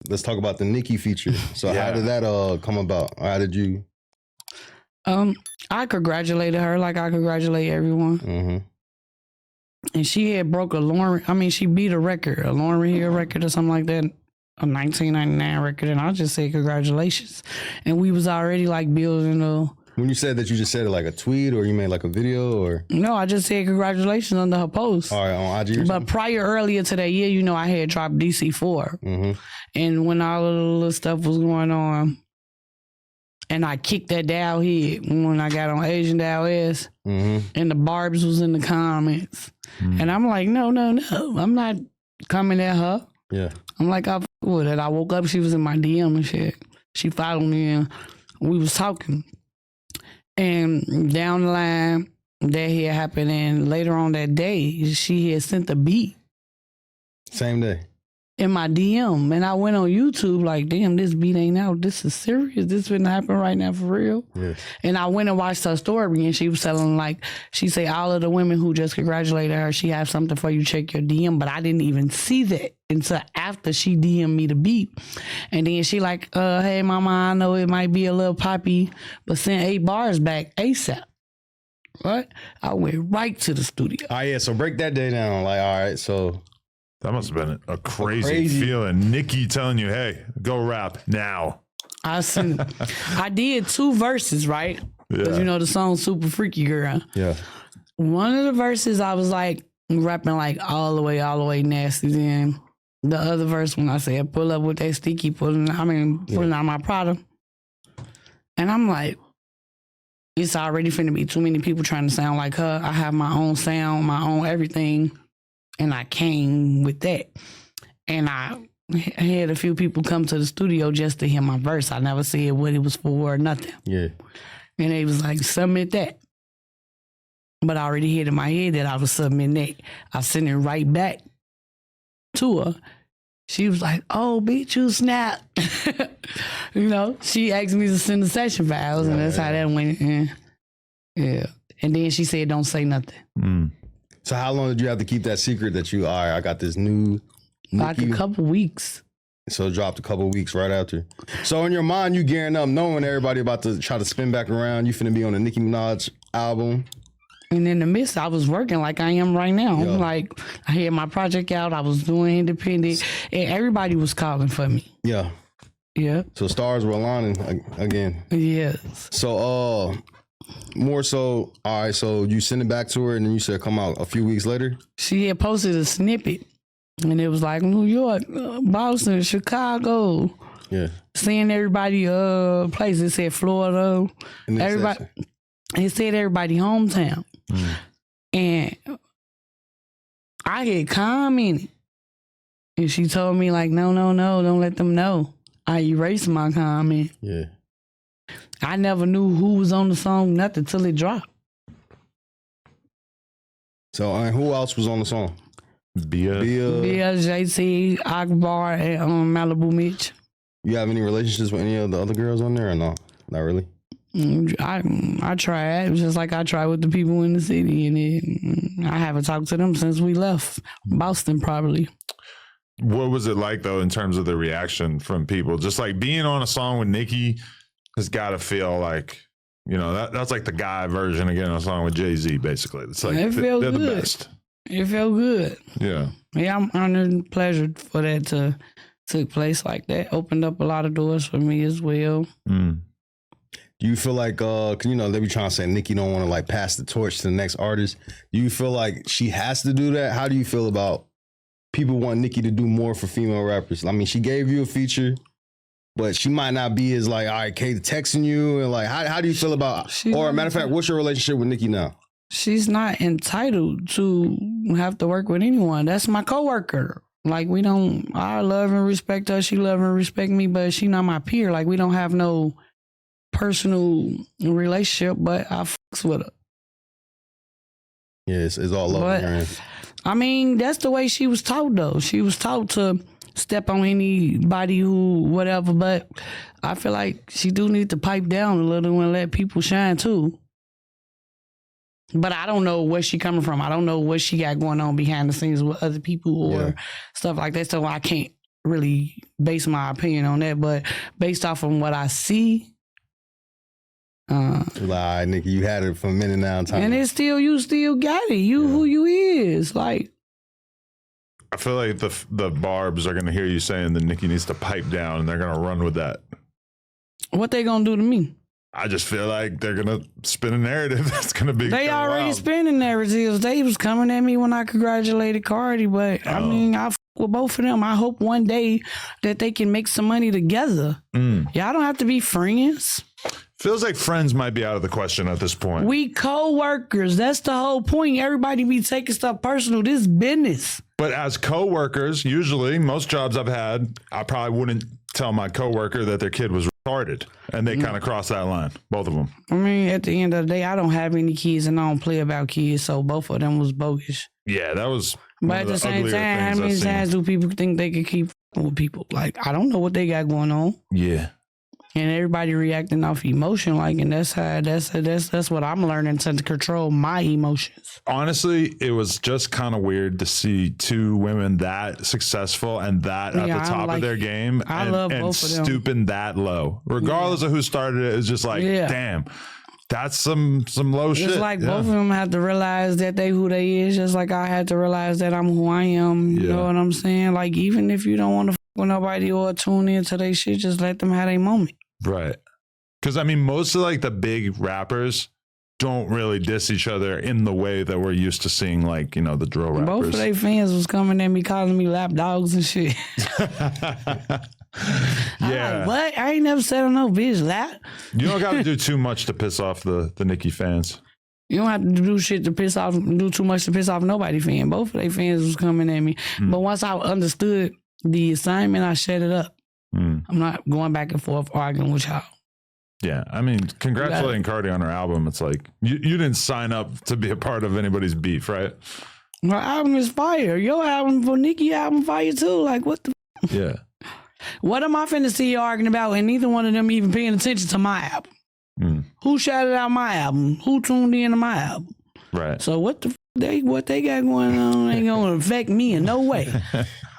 let's talk about the Nicki feature. So how did that come about? How did you? I congratulated her like I congratulate everyone. Mm-hmm. And she had broke she beat a record, a Lauryn Hill record or something like that, a 1999 record. And I just said congratulations. And we was already like building a... When you said that, you just said it like a tweet or you made like a video or? No, I just said congratulations under her post. All right, on IG or But earlier to that year, I had dropped DC4. Mm-hmm. And when all of the little stuff was going on, and I kicked that Dow head when I got on Asian Dow S, and the Barbs was in the comments. And I'm like, no, I'm not coming at her. Yeah. I'm like, I f with it. I woke up, she was in my DM and shit. She followed me and we was talking. And down the line, that had happened. And later on that day, she had sent the beat. Same day. In my DM. And I went on YouTube like, damn, this beat ain't out. This is serious. This been happening right now for real. Yeah. And I went and watched her story and she was telling like, she said all of the women who just congratulated her, she has something for you, check your DM. But I didn't even see that until after she DM'd me the beat. And then she like, hey mama, I know it might be a little poppy, but send 8 bars back ASAP. Right? I went right to the studio. Oh yeah, so break that day down. Like, all right, so... That must have been a crazy feeling. Nicki telling you, hey, go rap now. I did 2 verses, right? Because the song Super Freaky Girl. Yeah. One of the verses I was like rapping like all the way nasty. Then the other verse when I said pull up with that sticky, pulling out my product. And I'm like, it's already finna be too many people trying to sound like her. I have my own sound, my own everything. And I came with that. And I had a few people come to the studio just to hear my verse. I never said what it was for or nothing. Yeah. And they was like, submit that. But I already had in my head that I was submitting that. I sent it right back to her. She was like, oh, bitch, you snap. She asked me to send the session files, and that's how that went. Yeah. And then she said, don't say nothing. Mm. So how long did you have to keep that secret that all right, I got this new Nicki? Like a couple weeks. So it dropped a couple weeks right after. So in your mind, you gearing up knowing everybody about to try to spin back around. You finna be on the Nicki Minaj album. And in the midst, I was working like I am right now. Yeah. Like I had my project out. I was doing independent and everybody was calling for me. Yeah. Yeah. So stars were aligning again. Yes. So, more so, all right, so you send it back to her and then you said come out a few weeks later? She had posted a snippet and it was like New York, Boston, Chicago. Yeah. Seeing everybody places. It said Florida. Everybody. It said everybody hometown. Mm. And I had commented. And she told me like, no, don't let them know. I erased my comment. Yeah. I never knew who was on the song, nothing till it dropped. So, who else was on the song? Bia, JT, Akbar, and Malibu Mitch. You have any relationships with any of the other girls on there or no? Not really? I tried, just like I tried with the people in the city, and I haven't talked to them since we left Boston, probably. What was it like, though, in terms of the reaction from people? Just like being on a song with Nicki has got to feel like, that's like the guy version of getting a song with Jay-Z, basically. It's like they're good. The best. It felt good. Yeah. Yeah, I'm honored and pleasured for that to take place like that. Opened up a lot of doors for me as well. Mm. Do you feel like, they be trying to say Nicki don't want to like pass the torch to the next artist. Do you feel like she has to do that? How do you feel about people want Nicki to do more for female rappers? I mean, she gave you a feature, but she might not be as like, all right, Kate texting you and like, how do you feel about, or matter of fact, what's your relationship with Nicki now? She's not entitled to have to work with anyone. That's my coworker. Like I love and respect her. She love and respect me, but she not my peer. Like we don't have no personal relationship, but I fucks with her. Yeah, it's all love. I mean, that's the way she was taught, though. She was taught to step on anybody who, whatever, but I feel like she do need to pipe down a little and let people shine, too. But I don't know where she coming from. I don't know what she got going on behind the scenes with other people or stuff like that, so I can't really base my opinion on that, but based off of what I see, Lie, Nicki, you had it for a minute now. and it's still, you still got it. You who you is. Like, I feel like the Barbs are going to hear you saying that Nicki needs to pipe down, and they're going to run with that. what they gonna do to me? I just feel like they're going to spin a narrative that's going to be They kinda already wild. spinning narratives. They was coming at me when I congratulated Cardi, but I mean, I with both of them. I hope one day that they can make some money together. Y'all don't have to be friends. Feels like friends might be out of the question at this point. We co-workers. That's the whole point. Everybody be taking stuff personal. This business. But as co-workers, usually most jobs I've had, I probably wouldn't tell my coworker that their kid was retarded, and they kind of cross that line, both of them. I mean, at the end of the day, I don't have any kids and I don't play about kids, so both of them was bogus. Yeah, that was. But one at of the same uglier time, how things many I've seen. times do people think they can keep with people? Like, I don't know what they got going on. Yeah. And everybody reacting off emotion, like, and that's what I'm learning to control my emotions. Honestly, it was just kind of weird to see two women that successful and that at Yeah, the I top of like- their game I and, love and both of them. stooping that low. Regardless of who started it, it's just like, Yeah. damn, that's some low shit. It's like Yeah. both of them have to realize that they who they is, just like I had to realize that I'm who I am. You Yeah. know what I'm saying? Like, even if you don't want to with nobody or tune into their shit, just let them have their moment. Right. Because, I mean, most of like the big rappers don't really diss each other in the way that we're used to seeing, like, you know, the drill rappers. Both of their fans was coming at me, calling me lap dogs and shit. I'm Yeah. like, what? I ain't never said on no bitch lap. You don't got to do too much to piss off the Nicki fans. You don't have to do shit to piss off, do too much to piss off nobody fan. Both of their fans was coming at me. But once I understood the assignment, I shut it up. I'm not going back and forth arguing with y'all. Yeah. I mean, congratulating Cardi on her album. It's like, you didn't sign up to be a part of anybody's beef, right? My album is fire. Your album for Nicki album fire too. Like, what the? Yeah. What am I finna see you arguing about? And neither one of them even paying attention to my album. Who shouted out my album? Who tuned in to my album? Right. So what they got going on ain't gonna affect me in no way.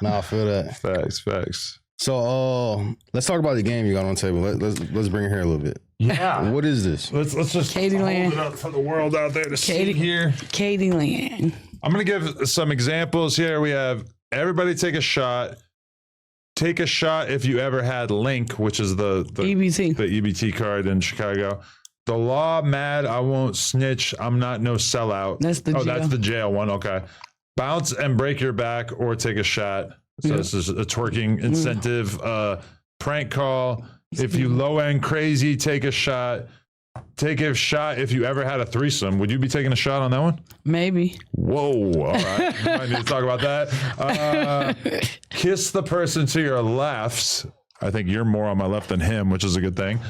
Nah, I feel that. Facts. So let's talk about the game you got on the table. Let's bring it here a little bit. Yeah. What is this? Let's just Katie hold Land. it up for the world out there to see Katie- here. Katie Land. I'm going to give some examples here. We have everybody take a shot. Take a shot if you ever had Link, which is the EBT. the EBT card in Chicago. The Law, Mad, I Won't Snitch, I'm Not No Sellout. That's the Oh, jail. that's the jail one. Okay. Bounce and Break Your Back or Take a Shot. So this is a twerking incentive. Prank Call. If you low end crazy, take a shot. Take a shot if you ever had a threesome. Would you be taking a shot on that one? Maybe. Whoa. All right. We might need to talk about that. Kiss the person to your left. I think you're more on my left than him, which is a good thing.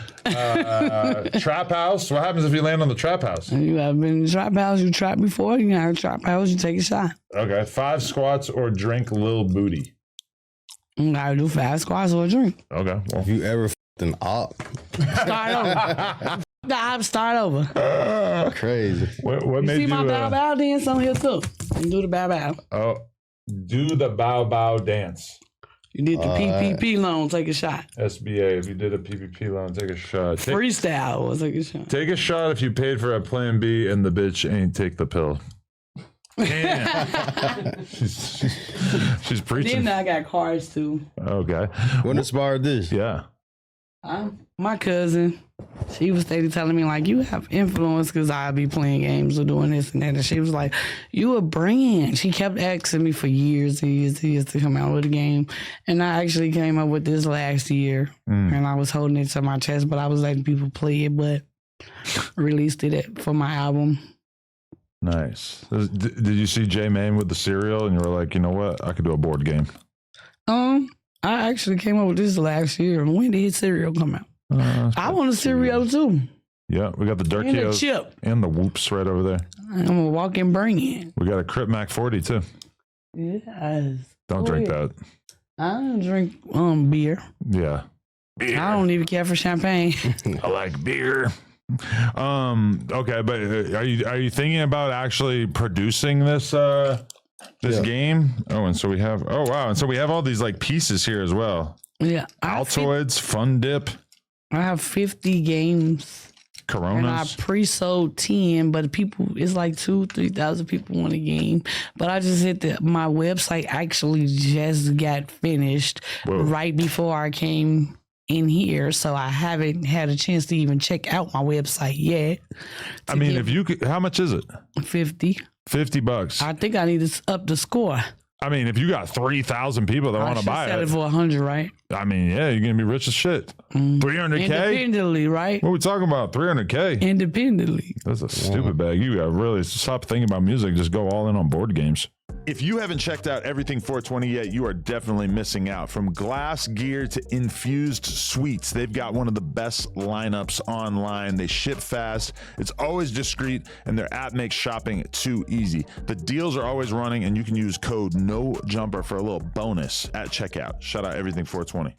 Trap house. What happens if you land on the trap house? You have been in the trap house, you trapped before, you got a trap house, you take a shot. Okay. 5 squats or drink Lil Booty. You gotta do 5 squats or a drink. Okay. Well, Have you ever an op? Start over. The op start over. Crazy. what You made see you? my bow bow dance on here too. You do the bow bow. Oh, do the bow bow dance. You did the PPP loan, take a shot. SBA. If you did a PPP loan, take a shot. Freestyle or take a shot. Take a shot if you paid for a Plan B and the bitch ain't take the pill. Damn. she's preaching. Then I got cards too. Okay. What inspired this? Yeah. My cousin, she was steady telling me, like, you have influence because I be playing games or doing this and that. And she was like, you a brand. She kept asking me for years and years and years to come out with a game. And I actually came up with this last year. And I was holding it to my chest, but I was letting people play it, but released it for my album. Nice. Did you see J Main with the cereal and you were like, you know what? I could do a board game. I actually came up with this last year. When did cereal come out? I want a cereal too. Yeah, we got the And a Durkios chip. and the Whoops right over there. I'm gonna walk and bring it. We got a Crip Mac 40 too. Yes. Don't drink that. I don't drink beer. Yeah. I don't even care for champagne. I like beer. Okay, but are you thinking about actually producing this This Yeah. game. Oh, and so we have. Oh wow, and so we have all these like pieces here as well. Yeah. I Altoids, Fun Dip, have 50 games. And I Coronas. pre-sold 10, but it's like 2,000-3,000 people want a game. But I just hit my website actually just got finished right before I came in here, so I haven't had a chance to even check out my website yet. I mean, if you could, how much is it? 50. $50. I think I need to up the score. I mean, if you got 3,000 people that want to buy sell it, it for 100, right? I mean, yeah, you're gonna be rich as shit. 300K. Independently, right? What are we talking about? 300K. Independently. That's a stupid bag. You gotta really stop thinking about music. Just go all in on board games. If you haven't checked out Everything 420 yet, you are definitely missing out. From glass gear to infused sweets, they've got one of the best lineups online. They ship fast, it's always discreet, and their app makes shopping too easy. The deals are always running, and you can use code NOJUMPER for a little bonus at checkout. Shout out Everything 420.